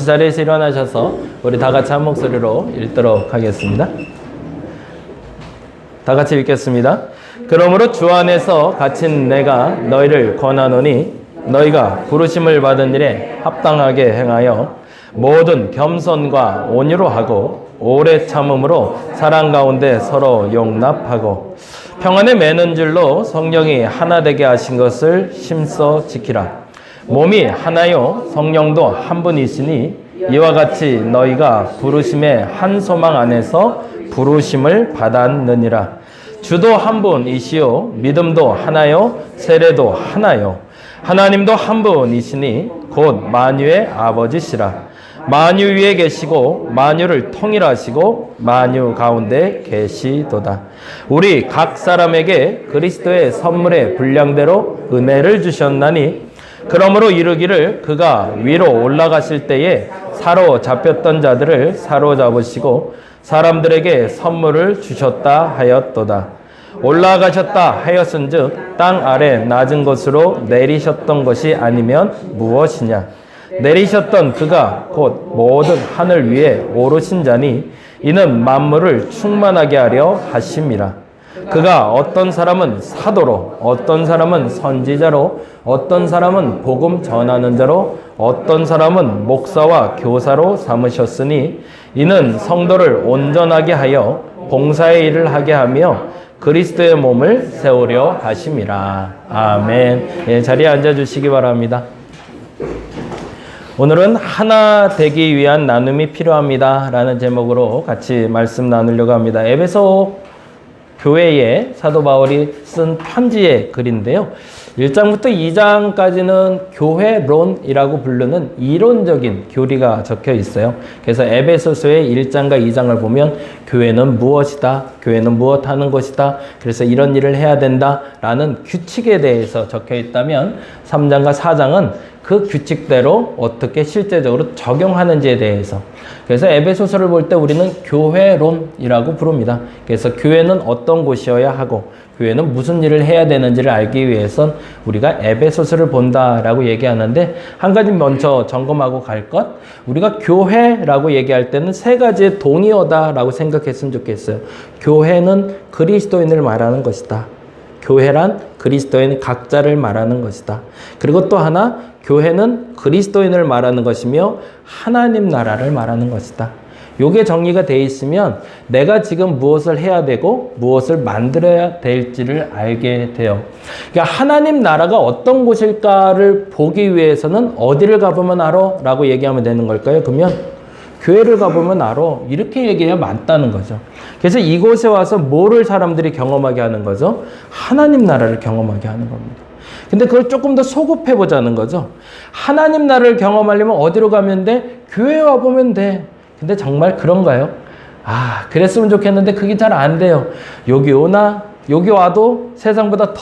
자리에서 일어나셔서 우리 다 같이 한 목소리로 읽도록 하겠습니다. 다 같이 읽겠습니다. 그러므로 주 안에서 갇힌 내가 너희를 권하노니 너희가 부르심을 받은 일에 합당하게 행하여 모든 겸손과 온유로 하고 오래 참음으로 사랑 가운데 서로 용납하고 평안에 매는 줄로 성령이 하나 되게 하신 것을 힘써 지키라. 몸이 하나요 성령도 한 분이시니 이와 같이 너희가 부르심의 한 소망 안에서 부르심을 받았느니라. 주도 한 분이시요 믿음도 하나요 세례도 하나요 하나님도 한 분이시니 곧 만유의 아버지시라. 만유 위에 계시고 만유를 통일하시고 만유 가운데 계시도다. 우리 각 사람에게 그리스도의 선물의 분량대로 은혜를 주셨나니 그러므로 이르기를 그가 위로 올라가실 때에 사로잡혔던 자들을 사로잡으시고 사람들에게 선물을 주셨다 하였도다. 올라가셨다 하였은즉 땅 아래 낮은 곳으로 내리셨던 것이 아니면 무엇이냐. 내리셨던 그가 곧 모든 하늘 위에 오르신 자니 이는 만물을 충만하게 하려 하심이라. 그가 어떤 사람은 사도로 어떤 사람은 선지자로 어떤 사람은 복음 전하는 자로 어떤 사람은 목사와 교사로 삼으셨으니 이는 성도를 온전하게 하여 봉사의 일을 하게 하며 그리스도의 몸을 세우려 하심이라. 아멘. 예, 자리에 앉아주시기 바랍니다. 오늘은 하나 되기 위한 나눔이 필요합니다 라는 제목으로 같이 말씀 나누려고 합니다. 에베소 교회에 사도 바울이 쓴 편지의 글인데요. 1장부터 2장까지는 교회론이라고 부르는 이론적인 교리가 적혀 있어요. 그래서 에베소서의 1장과 2장을 보면 교회는 무엇이다, 교회는 무엇 하는 것이다, 그래서 이런 일을 해야 된다라는 규칙에 대해서 적혀 있다면 3장과 4장은 그 규칙대로 어떻게 실제적으로 적용하는지에 대해서, 그래서 에베소서를 볼 때 우리는 교회론이라고 부릅니다. 그래서 교회는 어떤 곳이어야 하고 교회는 무슨 일을 해야 되는지를 알기 위해선 우리가 에베소서를 본다라고 얘기하는데, 한 가지 먼저 점검하고 갈 것, 우리가 교회라고 얘기할 때는 세 가지의 동의어다라고 생각했으면 좋겠어요. 교회는 그리스도인을 말하는 것이다. 교회란 그리스도인 각자를 말하는 것이다. 그리고 또 하나, 교회는 그리스도인을 말하는 것이며 하나님 나라를 말하는 것이다. 요게 정리가 돼 있으면 내가 지금 무엇을 해야 되고 무엇을 만들어야 될지를 알게 돼요. 그러니까 하나님 나라가 어떤 곳일까를 보기 위해서는 어디를 가보면 알아? 라고 얘기하면 되는 걸까요? 그러면 교회를 가보면 알아. 이렇게 얘기해야 맞다는 거죠. 그래서 이곳에 와서 뭐를 사람들이 경험하게 하는 거죠? 하나님 나라를 경험하게 하는 겁니다. 근데 그걸 조금 더 소급해 보자는 거죠. 하나님 나라를 경험하려면 어디로 가면 돼? 교회에 와보면 돼. 근데 정말 그런가요? 아, 그랬으면 좋겠는데 그게 잘 안 돼요. 여기 오나? 여기 와도 세상보다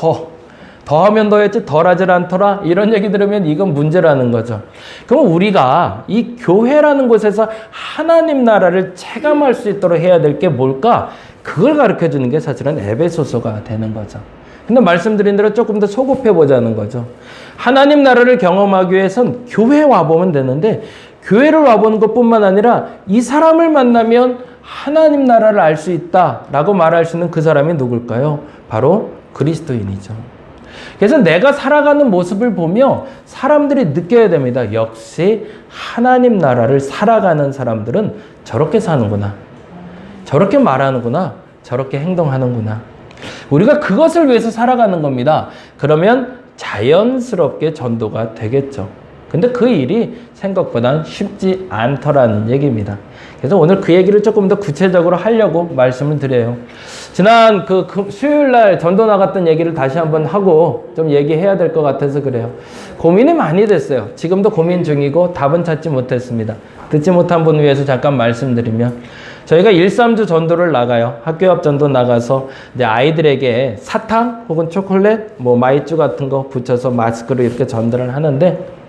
더하면 더했지 덜하질 않더라. 이런 얘기 들으면 이건 문제라는 거죠. 그럼 우리가 이 교회라는 곳에서 하나님 나라를 체감할 수 있도록 해야 될 게 뭘까? 그걸 가르쳐 주는 게 사실은 에베소서가 되는 거죠. 근데 말씀드린 대로 조금 더 소급해 보자는 거죠. 하나님 나라를 경험하기 위해선 교회에 와보면 되는데, 교회를 와보는 것뿐만 아니라 이 사람을 만나면 하나님 나라를 알 수 있다라고 말할 수 있는 그 사람이 누굴까요? 바로 그리스도인이죠. 그래서 내가 살아가는 모습을 보며 사람들이 느껴야 됩니다. 역시 하나님 나라를 살아가는 사람들은 저렇게 사는구나, 저렇게 말하는구나, 저렇게 행동하는구나. 우리가 그것을 위해서 살아가는 겁니다. 그러면 자연스럽게 전도가 되겠죠. 근데 그 일이 생각보다 쉽지 않더라는 얘기입니다. 그래서 오늘 그 얘기를 조금 더 구체적으로 하려고 말씀을 드려요. 지난 그 수요일날 전도 나갔던 얘기를 다시 한번 하고 좀 얘기해야 될 것 같아서 그래요. 고민이 많이 됐어요. 지금도 고민 중이고 답은 찾지 못했습니다. 듣지 못한 분 위해서 잠깐 말씀드리면, 저희가 1, 3주 전도를 나가요. 학교 앞 전도 나가서 이제 아이들에게 사탕 혹은 초콜릿, 뭐 마이쮸 같은 거 붙여서 마스크로 이렇게 전달을 하는데,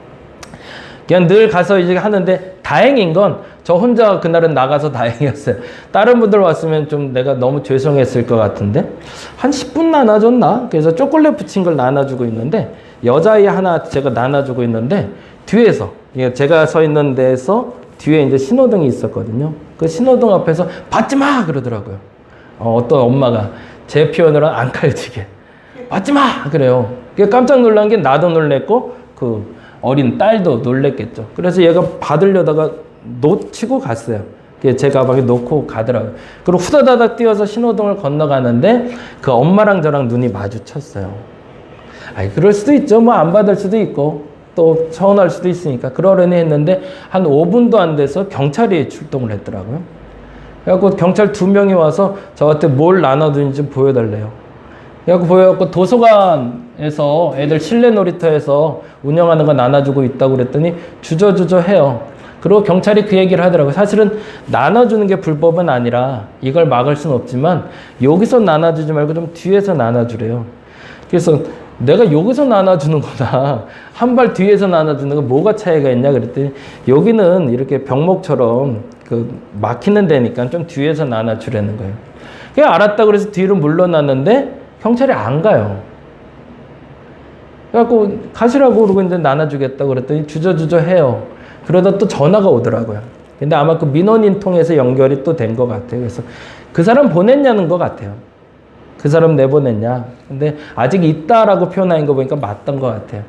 그냥 늘 가서 이제 하는데 다행인 건 저 혼자 그날은 나가서 다행이었어요. 다른 분들 왔으면 좀 내가 너무 죄송했을 것 같은데 한 10분 나눠줬나? 그래서 초콜릿 붙인 걸 나눠주고 있는데 여자아이 하나 제가 나눠주고 있는데 뒤에서 제가 서 있는 데에서 뒤에 이제 신호등이 있었거든요. 그 신호등 앞에서 받지 마! 그러더라고요. 어떤 엄마가 제 표현으로 안 칼지게. 받지 마! 그래요. 깜짝 놀란 게 나도 놀랬고, 그 어린 딸도 놀랬겠죠. 그래서 얘가 받으려다가 놓치고 갔어요. 제 가방에 놓고 가더라고요. 그리고 후다다닥 뛰어서 신호등을 건너가는데 그 엄마랑 저랑 눈이 마주쳤어요. 아니, 그럴 수도 있죠. 뭐 안 받을 수도 있고 또 서운할 수도 있으니까 그러려니 했는데 한 5분도 안 돼서 경찰이 출동을 했더라고요. 그래갖고 경찰 2명이 와서 저한테 뭘 나눠주는지 보여달래요. 그래갖고 보여갖고 도서관에서 애들 실내 놀이터에서 운영하는 거 나눠주고 있다고 그랬더니 주저주저 해요. 그리고 경찰이 그 얘기를 하더라고요. 사실은 나눠주는 게 불법은 아니라 이걸 막을 수는 없지만 여기서 나눠주지 말고 좀 뒤에서 나눠주래요. 그래서 내가 여기서 나눠주는 거나 한 발 뒤에서 나눠주는 거 뭐가 차이가 있냐 그랬더니 여기는 이렇게 병목처럼 그 막히는 데니까 좀 뒤에서 나눠주라는 거예요. 그냥 알았다 그래서 뒤로 물러났는데 경찰이 안 가요. 그래갖고 가시라고 그러고 이제 나눠주겠다고 그랬더니 주저주저 해요. 그러다 또 전화가 오더라고요. 근데 아마 그 민원인 통해서 연결이 또 된 것 같아요. 그래서 그 사람 보냈냐는 것 같아요. 그 사람 내보냈냐. 근데 아직 있다라고 표현한 거 보니까 맞던 것 같아요.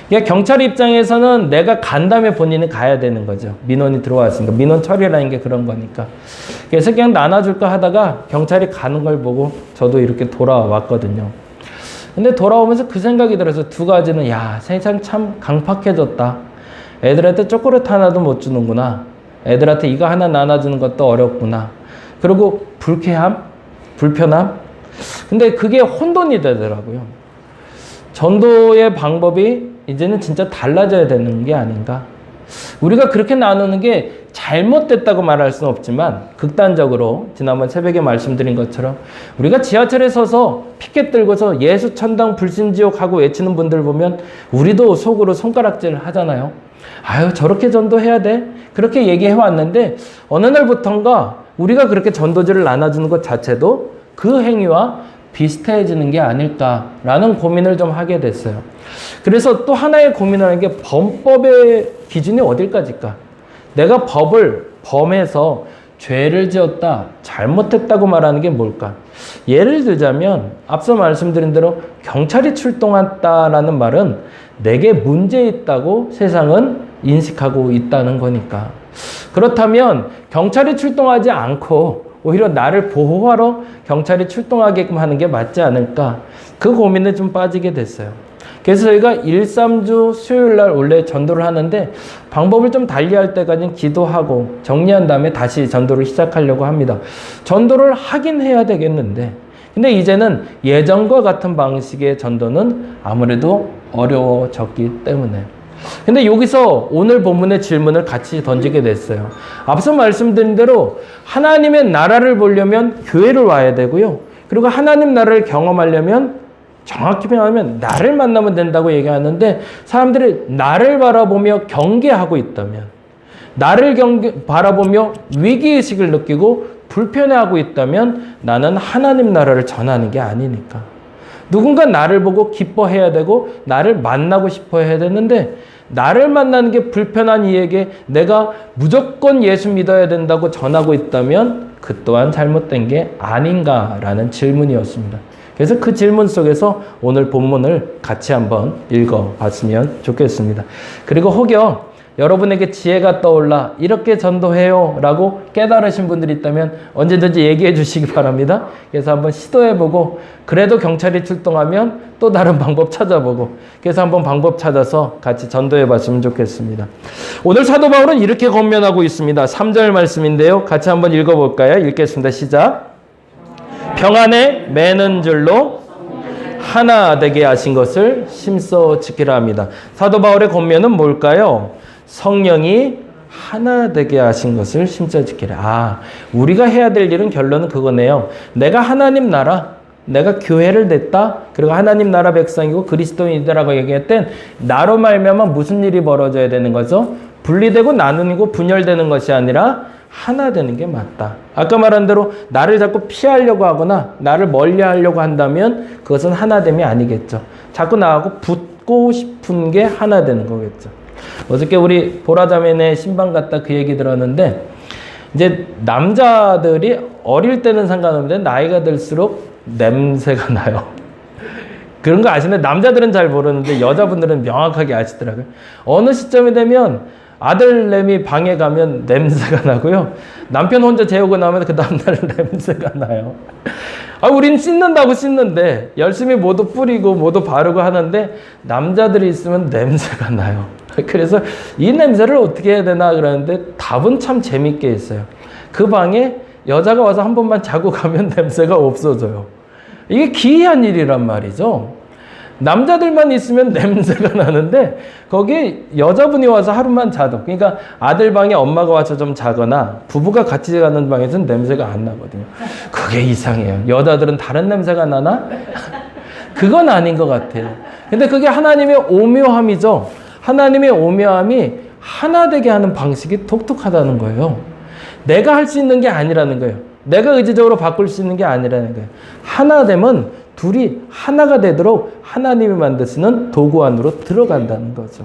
그러니까 경찰 입장에서는 내가 간 다음에 본인이 가야 되는 거죠. 민원이 들어왔으니까. 민원 처리라는 게 그런 거니까. 그래서 그냥 나눠줄까 하다가 경찰이 가는 걸 보고 저도 이렇게 돌아왔거든요. 근데 돌아오면서 그 생각이 들어서 두 가지는 야, 세상 참 강팍해졌다. 애들한테 초콜릿 하나도 못 주는구나. 애들한테 이거 하나 나눠주는 것도 어렵구나. 그리고 불쾌함, 불편함. 근데 그게 혼돈이 되더라고요. 전도의 방법이 이제는 진짜 달라져야 되는 게 아닌가. 우리가 그렇게 나누는 게 잘못됐다고 말할 수는 없지만 극단적으로 지난번 새벽에 말씀드린 것처럼 우리가 지하철에 서서 피켓 들고서 예수 천당 불신지옥 하고 외치는 분들 보면 우리도 속으로 손가락질 하잖아요. 아유, 저렇게 전도해야 돼? 그렇게 얘기해 왔는데 어느 날부턴가 우리가 그렇게 전도지를 나눠주는 것 자체도 그 행위와 비슷해지는 게 아닐까라는 고민을 좀 하게 됐어요. 그래서 또 하나의 고민을 하는 게 범법의 기준이 어딜까지일까? 내가 법을 범해서 죄를 지었다, 잘못했다고 말하는 게 뭘까? 예를 들자면 앞서 말씀드린 대로 경찰이 출동했다라는 말은 내게 문제 있다고 세상은 인식하고 있다는 거니까. 그렇다면 경찰이 출동하지 않고 오히려 나를 보호하러 경찰이 출동하게끔 하는 게 맞지 않을까? 그 고민에 좀 빠지게 됐어요. 그래서 저희가 1, 3주 수요일 날 원래 전도를 하는데 방법을 좀 달리할 때까지는 기도하고 정리한 다음에 다시 전도를 시작하려고 합니다. 전도를 하긴 해야 되겠는데 근데 이제는 예전과 같은 방식의 전도는 아무래도 어려워졌기 때문에 근데 여기서 오늘 본문의 질문을 같이 던지게 됐어요. 앞서 말씀드린 대로 하나님의 나라를 보려면 교회를 와야 되고요. 그리고 하나님 나라를 경험하려면 정확히 표현하면 나를 만나면 된다고 얘기하는데 사람들이 나를 바라보며 경계하고 있다면 나를 바라보며 위기의식을 느끼고 불편해하고 있다면 나는 하나님 나라를 전하는 게 아니니까. 누군가 나를 보고 기뻐해야 되고 나를 만나고 싶어 해야 되는데 나를 만나는 게 불편한 이에게 내가 무조건 예수 믿어야 된다고 전하고 있다면 그 또한 잘못된 게 아닌가라는 질문이었습니다. 그래서 그 질문 속에서 오늘 본문을 같이 한번 읽어봤으면 좋겠습니다. 그리고 혹여 여러분에게 지혜가 떠올라 이렇게 전도해요 라고 깨달으신 분들이 있다면 언제든지 얘기해 주시기 바랍니다. 그래서 한번 시도해보고 그래도 경찰이 출동하면 또 다른 방법 찾아보고 그래서 한번 방법 찾아서 같이 전도해봤으면 좋겠습니다. 오늘 사도 바울은 이렇게 권면하고 있습니다. 3절 말씀인데요. 같이 한번 읽어볼까요? 읽겠습니다. 시작. 평안에 매는 줄로 하나 되게 하신 것을 힘써 지키라 합니다. 사도 바울의 권면은 뭘까요? 성령이 하나 되게 하신 것을 힘써 지키라. 우리가 해야 될 일은 결론은 그거네요. 내가 하나님 나라, 내가 교회를 냈다. 그리고 하나님 나라 백성이고 그리스도인이라고 얘기했던 나로 말미암아 무슨 일이 벌어져야 되는 거죠? 분리되고 나누고 분열되는 것이 아니라 하나 되는 게 맞다. 아까 말한 대로 나를 자꾸 피하려고 하거나 나를 멀리 하려고 한다면 그것은 하나됨이 아니겠죠. 자꾸 나하고 붙고 싶은 게 하나 되는 거겠죠. 어저께 우리 보라자매네 신방 갔다 그 얘기 들었는데, 이제 남자들이 어릴 때는 상관없는데 나이가 들수록 냄새가 나요. 그런 거 아시나요? 남자들은 잘 모르는데 여자분들은 명확하게 아시더라고요. 어느 시점이 되면 아들내미 방에 가면 냄새가 나고요. 남편 혼자 재우고 나면 그 다음날 냄새가 나요. 우린 씻는다고 씻는데 열심히 모두 뿌리고 모두 바르고 하는데 남자들이 있으면 냄새가 나요. 그래서 이 냄새를 어떻게 해야 되나 그러는데 답은 참 재밌게 있어요. 그 방에 여자가 와서 한 번만 자고 가면 냄새가 없어져요. 이게 기이한 일이란 말이죠. 남자들만 있으면 냄새가 나는데 거기 여자분이 와서 하루만 자도, 그러니까 아들 방에 엄마가 와서 좀 자거나 부부가 같이 가는 방에서는 냄새가 안 나거든요. 그게 이상해요. 여자들은 다른 냄새가 나나? 그건 아닌 것 같아요. 근데 그게 하나님의 오묘함이죠. 하나님의 오묘함이 하나 되게 하는 방식이 독특하다는 거예요. 내가 할 수 있는 게 아니라는 거예요. 내가 의지적으로 바꿀 수 있는 게 아니라는 거예요. 하나 되면 둘이 하나가 되도록 하나님이 만드시는 도구 안으로 들어간다는 거죠.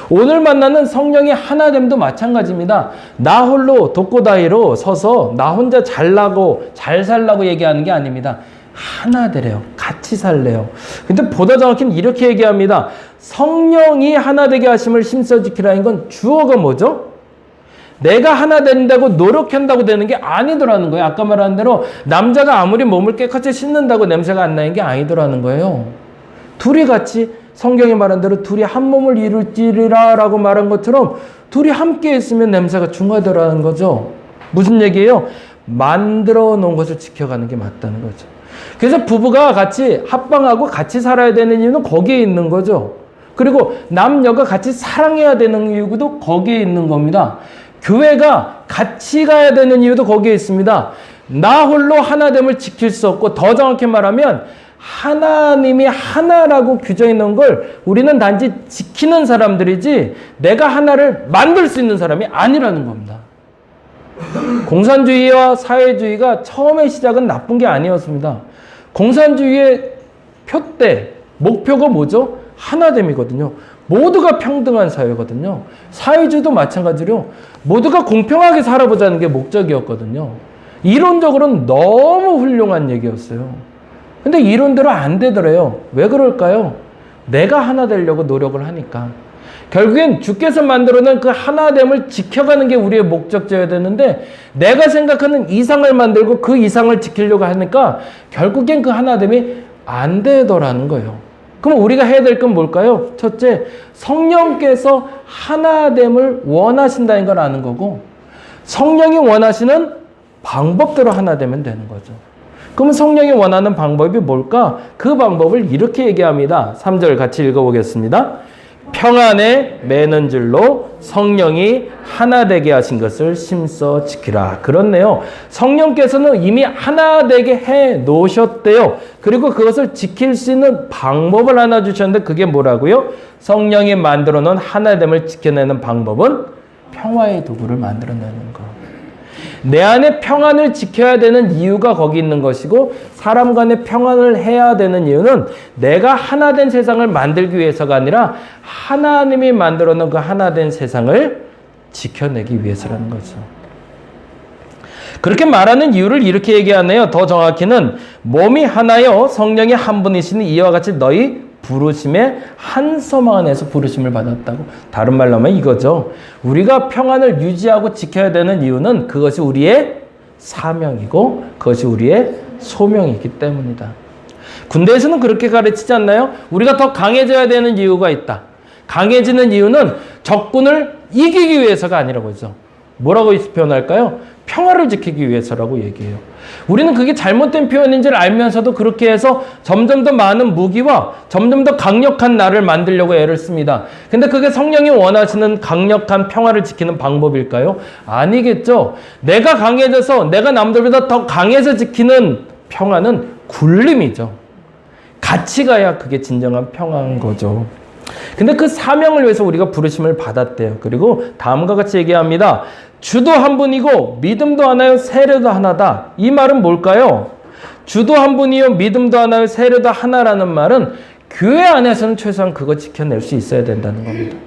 오늘 만나는 성령의 하나됨도 마찬가지입니다. 나 홀로 독고다이로 서서 나 혼자 잘나고 잘 살라고 얘기하는 게 아닙니다. 하나 되래요. 같이 살래요. 근데 보다 정확히는 이렇게 얘기합니다. 성령이 하나 되게 하심을 힘써 지키라는 건 주어가 뭐죠? 내가 하나 된다고 노력한다고 되는 게 아니더라는 거예요. 아까 말한 대로 남자가 아무리 몸을 깨끗이 씻는다고 냄새가 안 나는 게 아니더라는 거예요. 둘이 같이 성경이 말한 대로 둘이 한 몸을 이룰지리라 라고 말한 것처럼 둘이 함께 있으면 냄새가 중하더라는 거죠. 무슨 얘기예요? 만들어 놓은 것을 지켜가는 게 맞다는 거죠. 그래서 부부가 같이 합방하고 같이 살아야 되는 이유는 거기에 있는 거죠. 그리고 남녀가 같이 사랑해야 되는 이유도 거기에 있는 겁니다. 교회가 같이 가야 되는 이유도 거기에 있습니다. 나 홀로 하나됨을 지킬 수 없고, 더 정확히 말하면 하나님이 하나라고 규정해 놓은 걸 우리는 단지 지키는 사람들이지 내가 하나를 만들 수 있는 사람이 아니라는 겁니다. 공산주의와 사회주의가 처음의 시작은 나쁜 게 아니었습니다. 공산주의의 표대, 목표가 뭐죠? 하나됨이거든요. 모두가 평등한 사회거든요. 사회주의도 마찬가지로 모두가 공평하게 살아보자는 게 목적이었거든요. 이론적으로는 너무 훌륭한 얘기였어요. 근데 이론대로 안 되더래요. 왜 그럴까요? 내가 하나 되려고 노력을 하니까. 결국엔 주께서 만들어낸 그 하나됨을 지켜가는 게 우리의 목적지어야 되는데, 내가 생각하는 이상을 만들고 그 이상을 지키려고 하니까 결국엔 그 하나됨이 안 되더라는 거예요. 그럼 우리가 해야 될 건 뭘까요? 첫째, 성령께서 하나됨을 원하신다는 걸 아는 거고, 성령이 원하시는 방법대로 하나되면 되는 거죠. 그러면 성령이 원하는 방법이 뭘까? 그 방법을 이렇게 얘기합니다. 3절 같이 읽어보겠습니다. 평안에 매는 줄로 성령이 하나 되게 하신 것을 힘써 지키라. 그렇네요. 성령께서는 이미 하나 되게 해 놓으셨대요. 그리고 그것을 지킬 수 있는 방법을 하나 주셨는데 그게 뭐라고요? 성령이 만들어 놓은 하나됨을 지켜내는 방법은 평화의 도구를 만들어내는 거. 내 안에 평안을 지켜야 되는 이유가 거기 있는 것이고, 사람 간의 평안을 해야 되는 이유는 내가 하나된 세상을 만들기 위해서가 아니라 하나님이 만들어 놓은 그 하나된 세상을 지켜내기 위해서라는 거죠. 그렇게 말하는 이유를 이렇게 얘기하네요. 더 정확히는 몸이 하나요 성령이 한 분이시니 이와 같이 너희 부르심의 한 소망 안에서 부르심을 받았다고. 다른 말로 하면 이거죠. 우리가 평안을 유지하고 지켜야 되는 이유는 그것이 우리의 사명이고 그것이 우리의 소명이기 때문이다. 군대에서는 그렇게 가르치지 않나요? 우리가 더 강해져야 되는 이유가 있다. 강해지는 이유는 적군을 이기기 위해서가 아니라고 하죠. 뭐라고 표현할까요? 평화를 지키기 위해서라고 얘기해요. 우리는 그게 잘못된 표현인 줄 알면서도 그렇게 해서 점점 더 많은 무기와 점점 더 강력한 나를 만들려고 애를 씁니다. 근데 그게 성령이 원하시는 강력한 평화를 지키는 방법일까요? 아니겠죠. 내가 강해져서 내가 남들보다 더 강해서 지키는 평화는 굴림이죠. 같이 가야 그게 진정한 평화인 거죠. 근데 그 사명을 위해서 우리가 부르심을 받았대요. 그리고 다음과 같이 얘기합니다. 주도 한 분이고 믿음도 하나요 세례도 하나다. 이 말은 뭘까요? 주도 한 분이요 믿음도 하나요 세례도 하나라는 말은 교회 안에서는 최소한 그거 지켜낼 수 있어야 된다는 겁니다.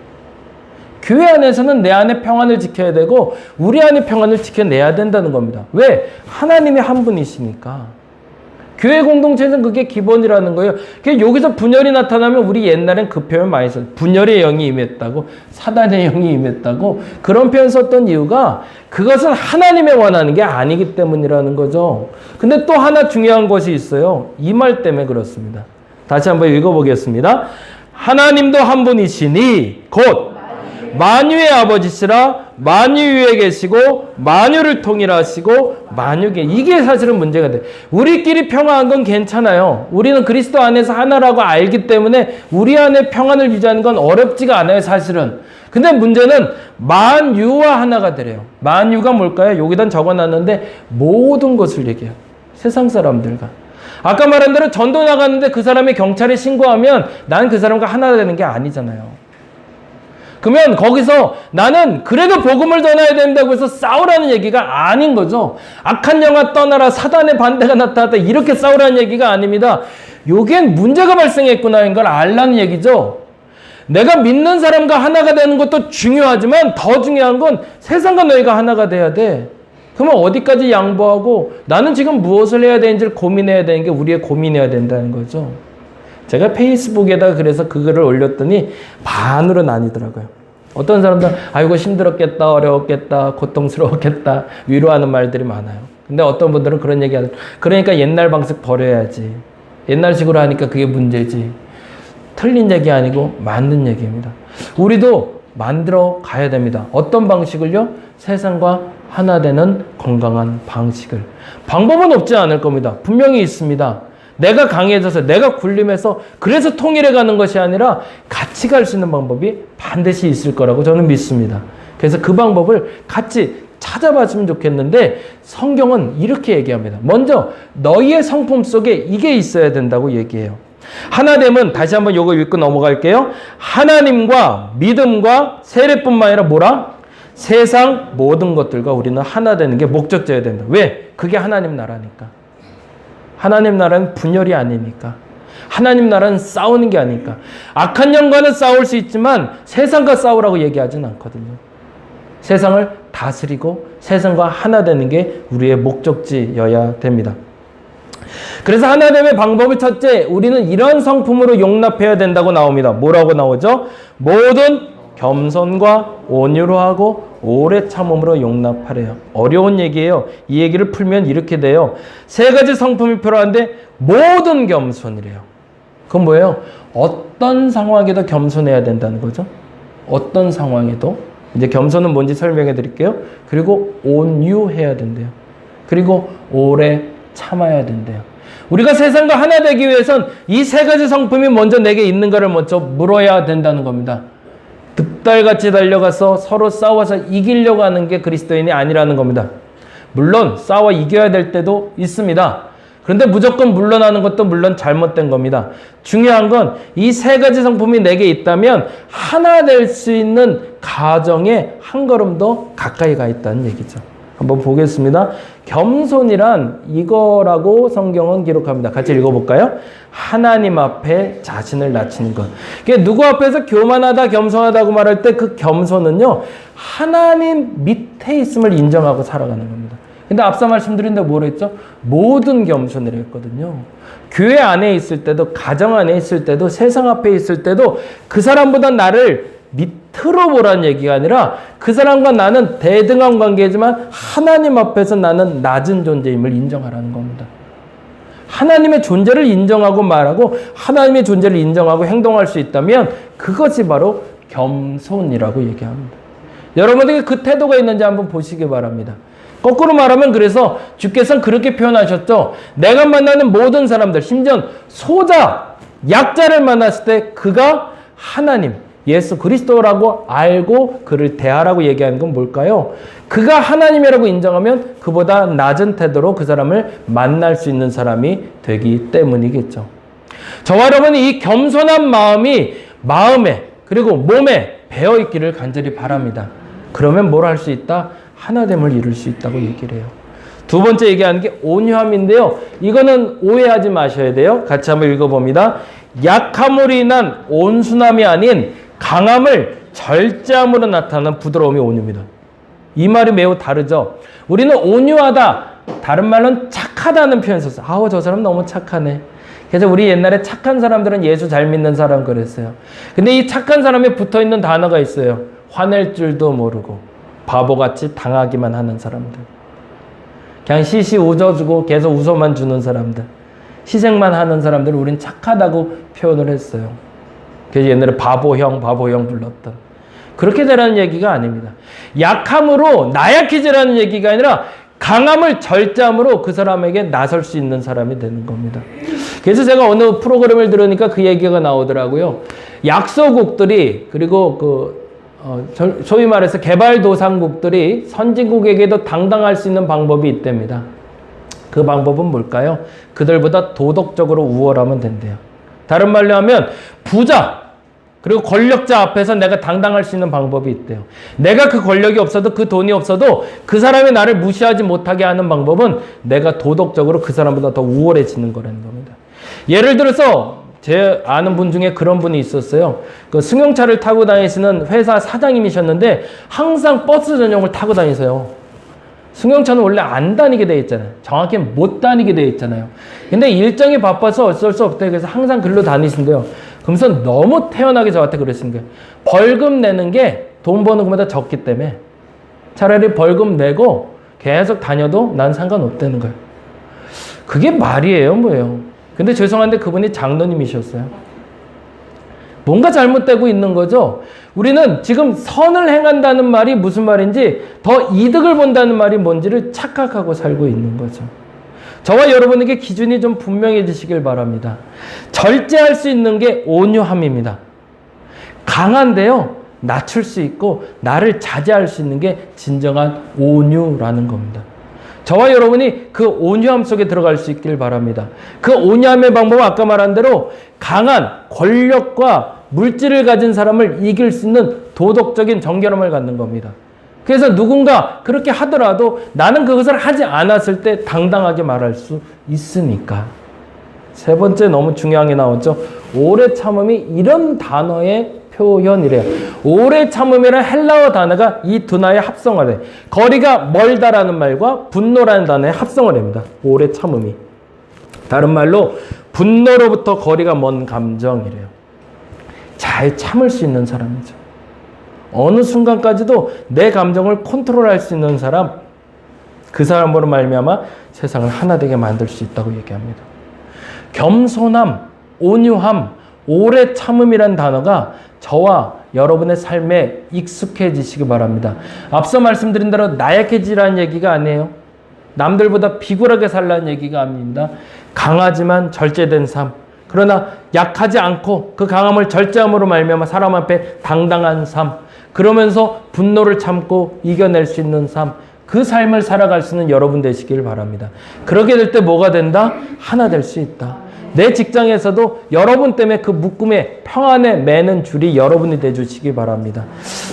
교회 안에서는 내 안에 평안을 지켜야 되고 우리 안에 평안을 지켜내야 된다는 겁니다. 왜? 하나님이 한 분이시니까. 교회 공동체는 그게 기본이라는 거예요. 여기서 분열이 나타나면 우리 옛날엔 그 표현 많이 썼어요. 분열의 영이 임했다고, 사단의 영이 임했다고. 그런 표현 썼던 이유가 그것은 하나님의 원하는 게 아니기 때문이라는 거죠. 근데 또 하나 중요한 것이 있어요. 이 말 때문에 그렇습니다. 다시 한번 읽어보겠습니다. 하나님도 한 분이시니 곧 만유의 아버지시라 만유 위에 계시고 만유를 통일하시고 만유계 이게 사실은 문제가 돼요. 우리끼리 평화한 건 괜찮아요. 우리는 그리스도 안에서 하나라고 알기 때문에 우리 안에 평안을 유지하는 건 어렵지가 않아요, 사실은. 근데 문제는 만유와 하나가 되래요. 만유가 뭘까요? 여기다 적어놨는데 모든 것을 얘기해요. 세상 사람들과. 아까 말한 대로 전도 나갔는데 그 사람이 경찰에 신고하면 난 그 사람과 하나 되는 게 아니잖아요. 그러면 거기서 나는 그래도 복음을 전해야 된다고 해서 싸우라는 얘기가 아닌 거죠. 악한 영아 떠나라, 사단의 반대가 나타났다, 이렇게 싸우라는 얘기가 아닙니다. 여기엔 문제가 발생했구나인 걸 알라는 얘기죠. 내가 믿는 사람과 하나가 되는 것도 중요하지만 더 중요한 건 세상과 너희가 하나가 돼야 돼. 그러면 어디까지 양보하고 나는 지금 무엇을 해야 되는지를 고민해야 되는 게 우리의 고민해야 된다는 거죠. 제가 페이스북에다가 그래서 그 글을 올렸더니 반으로 나뉘더라고요. 어떤 사람들은 아이고 힘들었겠다, 어려웠겠다, 고통스러웠겠다, 위로하는 말들이 많아요. 근데 어떤 분들은 그런 얘기 하죠. 그러니까 옛날 방식 버려야지. 옛날식으로 하니까 그게 문제지. 틀린 얘기 아니고 맞는 얘기입니다. 우리도 만들어 가야 됩니다. 어떤 방식을요? 세상과 하나 되는 건강한 방식을. 방법은 없지 않을 겁니다. 분명히 있습니다. 내가 강해져서 내가 굴림해서 그래서 통일해 가는 것이 아니라 같이 갈 수 있는 방법이 반드시 있을 거라고 저는 믿습니다. 그래서 그 방법을 같이 찾아봤으면 좋겠는데 성경은 이렇게 얘기합니다. 먼저 너희의 성품 속에 이게 있어야 된다고 얘기해요. 하나됨은 다시 한번 요거 읽고 넘어갈게요. 하나님과 믿음과 세례뿐만 아니라 뭐라? 세상 모든 것들과 우리는 하나 되는 게 목적자여야 된다. 왜? 그게 하나님 나라니까. 하나님 나라는 분열이 아니니까. 하나님 나라는 싸우는 게 아니니까. 악한 영과는 싸울 수 있지만 세상과 싸우라고 얘기하진 않거든요. 세상을 다스리고 세상과 하나 되는 게 우리의 목적지여야 됩니다. 그래서 하나됨의 방법이 첫째, 우리는 이런 성품으로 용납해야 된다고 나옵니다. 뭐라고 나오죠? 모든 겸손과 온유로 하고 오래 참음으로 용납하래요. 어려운 얘기예요. 이 얘기를 풀면 이렇게 돼요. 세 가지 성품이 필요한데 모든 겸손이래요. 그건 뭐예요? 어떤 상황에도 겸손해야 된다는 거죠. 어떤 상황에도. 이제 겸손은 뭔지 설명해 드릴게요. 그리고 온유해야 된대요. 그리고 오래 참아야 된대요. 우리가 세상과 하나 되기 위해선 이 세 가지 성품이 먼저 내게 있는가를 먼저 물어야 된다는 겁니다. 득달같이 달려가서 서로 싸워서 이기려고 하는 게 그리스도인이 아니라는 겁니다. 물론 싸워 이겨야 될 때도 있습니다. 그런데 무조건 물러나는 것도 물론 잘못된 겁니다. 중요한 건 이 세 가지 성품이 내게 있다면 하나 될 수 있는 가정에 한 걸음 더 가까이 가 있다는 얘기죠. 한번 보겠습니다. 겸손이란 이거라고 성경은 기록합니다. 같이 읽어볼까요? 하나님 앞에 자신을 낮추는 것. 누구 앞에서 교만하다, 겸손하다고 말할 때 그 겸손은요, 하나님 밑에 있음을 인정하고 살아가는 겁니다. 근데 앞서 말씀드린 데 뭐라 했죠? 모든 겸손을 했거든요. 교회 안에 있을 때도, 가정 안에 있을 때도, 세상 앞에 있을 때도 그 사람보다 나를 밑으로 보라는 얘기가 아니라 그 사람과 나는 대등한 관계지만 하나님 앞에서 나는 낮은 존재임을 인정하라는 겁니다. 하나님의 존재를 인정하고 말하고 하나님의 존재를 인정하고 행동할 수 있다면 그것이 바로 겸손이라고 얘기합니다. 여러분에게 그 태도가 있는지 한번 보시기 바랍니다. 거꾸로 말하면 그래서 주께서는 그렇게 표현하셨죠. 내가 만나는 모든 사람들, 심지어 소자, 약자를 만났을 때 그가 하나님, 예수 그리스도라고 알고 그를 대하라고 얘기하는 건 뭘까요? 그가 하나님이라고 인정하면 그보다 낮은 태도로 그 사람을 만날 수 있는 사람이 되기 때문이겠죠. 저와 여러분이 이 겸손한 마음이 마음에 그리고 몸에 배어있기를 간절히 바랍니다. 그러면 뭘 할 수 있다? 하나됨을 이룰 수 있다고 얘기를 해요. 두 번째 얘기하는 게 온유함인데요. 이거는 오해하지 마셔야 돼요. 같이 한번 읽어봅니다. 약함으로 인한 온순함이 아닌 강함을 절제함으로 나타나는 부드러움이 온유입니다. 이 말이 매우 다르죠. 우리는 온유하다, 다른 말로는 착하다는 표현을 썼어요. 아우, 저 사람 너무 착하네. 그래서 우리 옛날에 착한 사람들은 예수 잘 믿는 사람 그랬어요. 근데 이 착한 사람에 붙어있는 단어가 있어요. 화낼 줄도 모르고 바보같이 당하기만 하는 사람들. 그냥 시시 웃어주고 계속 웃어만 주는 사람들. 희생만 하는 사람들을 우린 착하다고 표현을 했어요. 그래서 옛날에 바보형 불렀던. 그렇게 되라는 얘기가 아닙니다. 약함으로 나약해지라는 얘기가 아니라 강함을 절제함으로 그 사람에게 나설 수 있는 사람이 되는 겁니다. 그래서 제가 어느 프로그램을 들으니까 그 얘기가 나오더라고요. 약소국들이, 그리고 소위 말해서 개발도상국들이 선진국에게도 당당할 수 있는 방법이 있답니다. 그 방법은 뭘까요? 그들보다 도덕적으로 우월하면 된대요. 다른 말로 하면 부자 그리고 권력자 앞에서 내가 당당할 수 있는 방법이 있대요. 내가 그 권력이 없어도 그 돈이 없어도 그 사람이 나를 무시하지 못하게 하는 방법은 내가 도덕적으로 그 사람보다 더 우월해지는 거라는 겁니다. 예를 들어서 제 아는 분 중에 그런 분이 있었어요. 그 승용차를 타고 다니시는 회사 사장님이셨는데 항상 버스 전용을 타고 다니세요. 승용차는 원래 안 다니게 돼 있잖아요. 정확히 못 다니게 돼 있잖아요. 근데 일정이 바빠서 어쩔 수 없대. 그래서 항상 글로 다니신대요. 그러면서 너무 태연하게 저한테 그러시는 거예요. 벌금 내는 게 돈 버는 것보다 적기 때문에 차라리 벌금 내고 계속 다녀도 난 상관없다는 거예요. 그게 말이에요, 뭐예요? 근데 죄송한데 그분이 장로님이셨어요. 뭔가 잘못되고 있는 거죠. 우리는 지금 선을 행한다는 말이 무슨 말인지, 더 이득을 본다는 말이 뭔지를 착각하고 살고 있는 거죠. 저와 여러분에게 기준이 좀 분명해지시길 바랍니다. 절제할 수 있는 게 온유함입니다. 강한데요, 낮출 수 있고 나를 자제할 수 있는 게 진정한 온유라는 겁니다. 저와 여러분이 그 온유함 속에 들어갈 수 있길 바랍니다. 그 온유함의 방법은 아까 말한 대로 강한 권력과 물질을 가진 사람을 이길 수 있는 도덕적인 정결함을 갖는 겁니다. 그래서 누군가 그렇게 하더라도 나는 그것을 하지 않았을 때 당당하게 말할 수 있으니까. 세 번째 너무 중요한 게 나왔죠. 오래 참음이 이런 단어의 표현이래요. 오래 참음이라는 헬라어 단어가 이 두 나라의 합성어를 해요. 거리가 멀다라는 말과 분노라는 단어의 합성어를 합니다. 오래 참음이. 다른 말로 분노로부터 거리가 먼 감정이래요. 잘 참을 수 있는 사람이죠. 어느 순간까지도 내 감정을 컨트롤할 수 있는 사람, 그 사람으로 말미암아 세상을 하나 되게 만들 수 있다고 얘기합니다. 겸손함, 온유함, 오래 참음이란 단어가 저와 여러분의 삶에 익숙해지시기 바랍니다. 앞서 말씀드린 대로 나약해지라는 얘기가 아니에요. 남들보다 비굴하게 살라는 얘기가 아닙니다. 강하지만 절제된 삶, 그러나 약하지 않고 그 강함을 절제함으로 말미암아 사람 앞에 당당한 삶, 그러면서 분노를 참고 이겨낼 수 있는 삶, 그 삶을 살아갈 수 있는 여러분 되시길 바랍니다. 그렇게 될 때 뭐가 된다? 하나 될 수 있다. 내 직장에서도 여러분 때문에 그 묶음에 평안에 매는 줄이 여러분이 되주시기 바랍니다.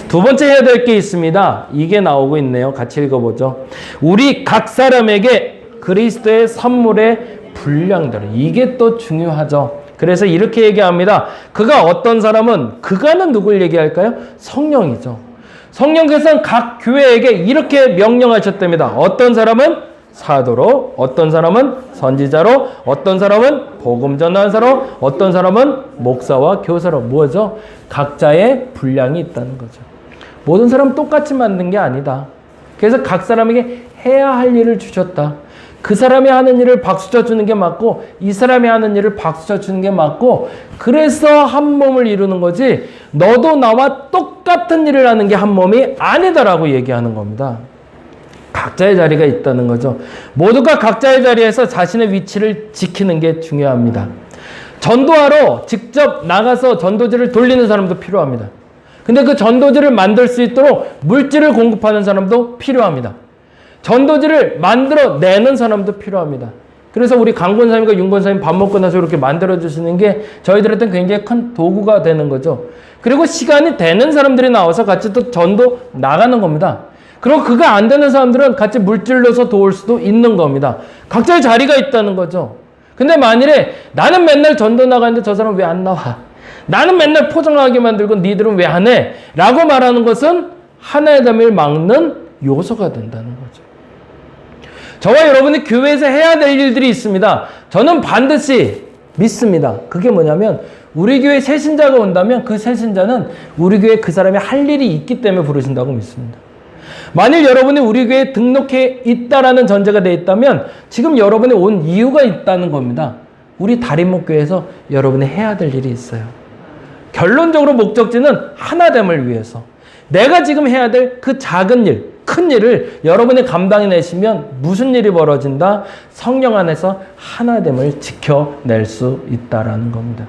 두 번째 해야 될 게 있습니다. 이게 나오고 있네요. 같이 읽어보죠. 우리 각 사람에게 그리스도의 선물의 분량대로. 이게 또 중요하죠. 그래서 이렇게 얘기합니다. 그가 어떤 사람은, 그가는 누굴 얘기할까요? 성령이죠. 성령께서는 각 교회에게 이렇게 명령하셨답니다. 어떤 사람은 사도로, 어떤 사람은 선지자로, 어떤 사람은 복음 전하사로, 어떤 사람은 목사와 교사로. 뭐죠? 각자의 분량이 있다는 거죠. 모든 사람 똑같이 만든 게 아니다. 그래서 각 사람에게 해야 할 일을 주셨다. 그 사람이 하는 일을 박수 쳐주는 게 맞고 이 사람이 하는 일을 박수 쳐주는 게 맞고, 그래서 한 몸을 이루는 거지 너도 나와 똑같은 일을 하는 게 한 몸이 아니다라고 얘기하는 겁니다. 각자의 자리가 있다는 거죠. 모두가 각자의 자리에서 자신의 위치를 지키는 게 중요합니다. 전도하러 직접 나가서 전도지를 돌리는 사람도 필요합니다. 근데 그 전도지를 만들 수 있도록 물질을 공급하는 사람도 필요합니다. 전도지를 만들어내는 사람도 필요합니다. 그래서 우리 강권사님과 윤권사님 밥 먹고 나서 이렇게 만들어주시는 게 저희들한테는 굉장히 큰 도구가 되는 거죠. 그리고 시간이 되는 사람들이 나와서 같이 또 전도 나가는 겁니다. 그리고 그가 안 되는 사람들은 같이 물질로서 도울 수도 있는 겁니다. 각자의 자리가 있다는 거죠. 근데 만일에 나는 맨날 전도 나가는데 저 사람 왜 안 나와? 나는 맨날 포장하게 만들고 니들은 왜 안 해? 라고 말하는 것은 하나의 됨을 막는 요소가 된다는 거죠. 저와 여러분이 교회에서 해야 될 일들이 있습니다. 저는 반드시 믿습니다. 그게 뭐냐면 우리 교회 새신자가 온다면 그 새신자는 우리 교회 그 사람이 할 일이 있기 때문에 부르신다고 믿습니다. 만일 여러분이 우리 교회에 등록해 있다라는 전제가 되어 있다면 지금 여러분이 온 이유가 있다는 겁니다. 우리 다림목교회에서 여러분이 해야 될 일이 있어요. 결론적으로 목적지는 하나됨을 위해서 내가 지금 해야 될 그 작은 일, 큰 일을 여러분이 감당해내시면 무슨 일이 벌어진다? 성령 안에서 하나됨을 지켜낼 수 있다라는 겁니다.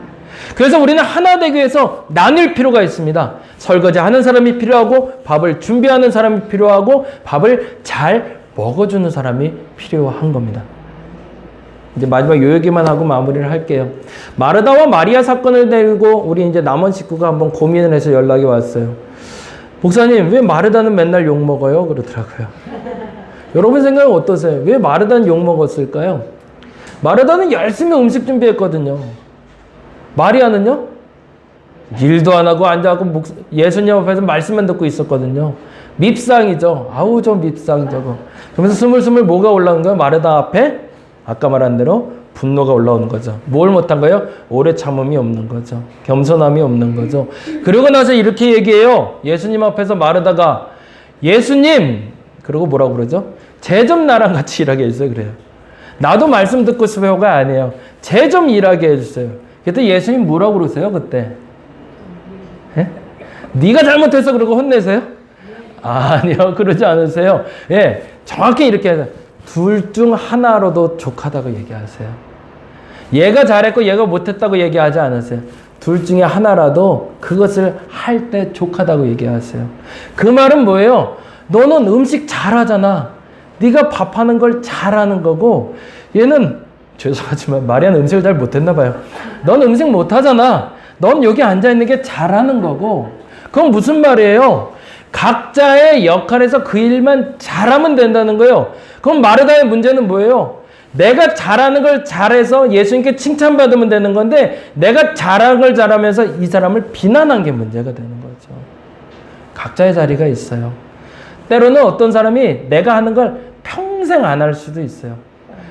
그래서 우리는 하나 되기 위해서 나눌 필요가 있습니다. 설거지하는 사람이 필요하고 밥을 준비하는 사람이 필요하고 밥을 잘 먹어주는 사람이 필요한 겁니다. 이제 마지막 요 얘기만 하고 마무리를 할게요. 마르다와 마리아 사건을 들고 우리 이제 남원 식구가 한번 고민을 해서 연락이 왔어요. 목사님, 왜 마르다는 맨날 욕 먹어요? 그러더라고요. 여러분 생각은 어떠세요? 왜 마르다는 욕 먹었을까요? 마르다는 열심히 음식 준비했거든요. 마리아는요? 일도 안 하고 앉아갖고 예수님 앞에서 말씀만 듣고 있었거든요. 밉상이죠. 아우, 저 밉상 저거. 그러면서 스물스물 뭐가 올라오는 거예요? 마르다 앞에? 아까 말한 대로 분노가 올라오는 거죠. 뭘 못한 거예요? 오래 참음이 없는 거죠. 겸손함이 없는 거죠. 그러고 나서 이렇게 얘기해요. 예수님 앞에서 마르다가 예수님! 그러고 뭐라고 그러죠? 쟤 좀 나랑 같이 일하게 해주세요. 그래요. 나도 말씀 듣고 싶어요가 아니에요. 쟤 좀 일하게 해주세요. 그때 예수님 뭐라고 그러세요? 그때? 예? 네가 잘못해서 그러고 혼내세요? 아니요. 그러지 않으세요. 예, 정확히 이렇게 해서 둘 중 하나로도 족하다고 얘기하세요. 얘가 잘했고 얘가 못했다고 얘기하지 않으세요. 둘 중에 하나라도 그것을 할 때 족하다고 얘기하세요. 그 말은 뭐예요? 너는 음식 잘하잖아. 네가 밥하는 걸 잘하는 거고 얘는 죄송하지만 마리아는 음식을 잘 못했나 봐요. 넌 음식 못하잖아. 넌 여기 앉아있는 게 잘하는 거고. 그건 무슨 말이에요? 각자의 역할에서 그 일만 잘하면 된다는 거예요. 그럼 마르다의 문제는 뭐예요? 내가 잘하는 걸 잘해서 예수님께 칭찬받으면 되는 건데 내가 잘하는 걸 잘하면서 이 사람을 비난한 게 문제가 되는 거죠. 각자의 자리가 있어요. 때로는 어떤 사람이 내가 하는 걸 평생 안 할 수도 있어요.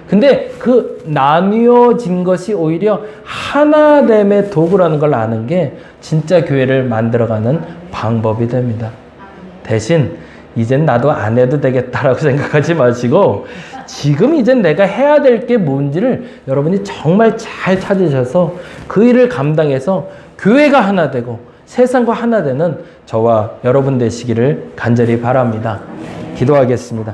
근데 그 나뉘어진 것이 오히려 하나됨의 도구라는 걸 아는 게 진짜 교회를 만들어가는 방법이 됩니다. 대신 이젠 나도 안 해도 되겠다라고 생각하지 마시고 지금 이젠 내가 해야 될 게 뭔지를 여러분이 정말 잘 찾으셔서 그 일을 감당해서 교회가 하나 되고 세상과 하나 되는 저와 여러분 되시기를 간절히 바랍니다. 기도하겠습니다.